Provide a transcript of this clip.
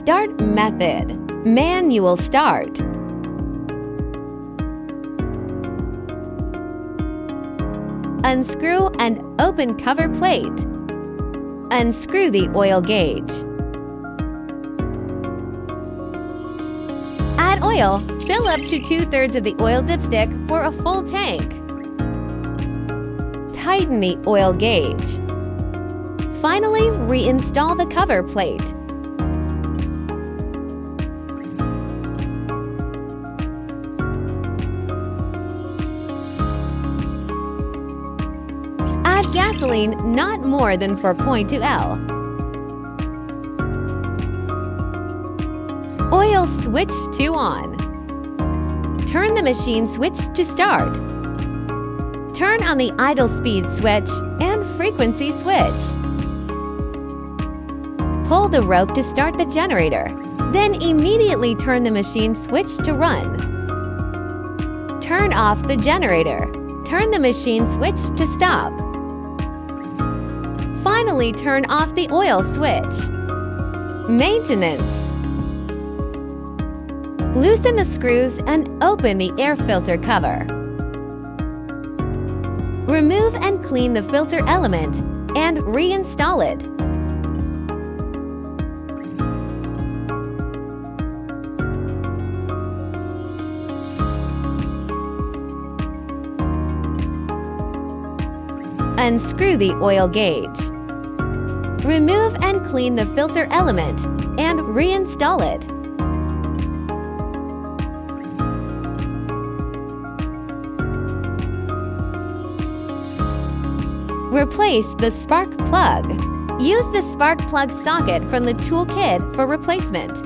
Start method. Manual start. Unscrew and open cover plate. Unscrew the oil gauge. Add oil. Fill up to 2/3 of the oil dipstick for a full tank. Tighten the oil gauge. Finally, reinstall the cover plate. Add gasoline not more than 4.2 L. Oil switch to on. Turn the machine switch to start. Turn on the idle speed switch and frequency switch. Pull the rope to start the generator. Then immediately turn the machine switch to run. Turn off the generator. Turn the machine switch to stop. Finally, turn off the oil switch. Maintenance. Loosen the screws and open the air filter cover. Remove and clean the filter element and reinstall it. Unscrew the oil gauge. Remove and clean the filter element and reinstall it. Replace the spark plug. Use the spark plug socket from the tool kit for replacement.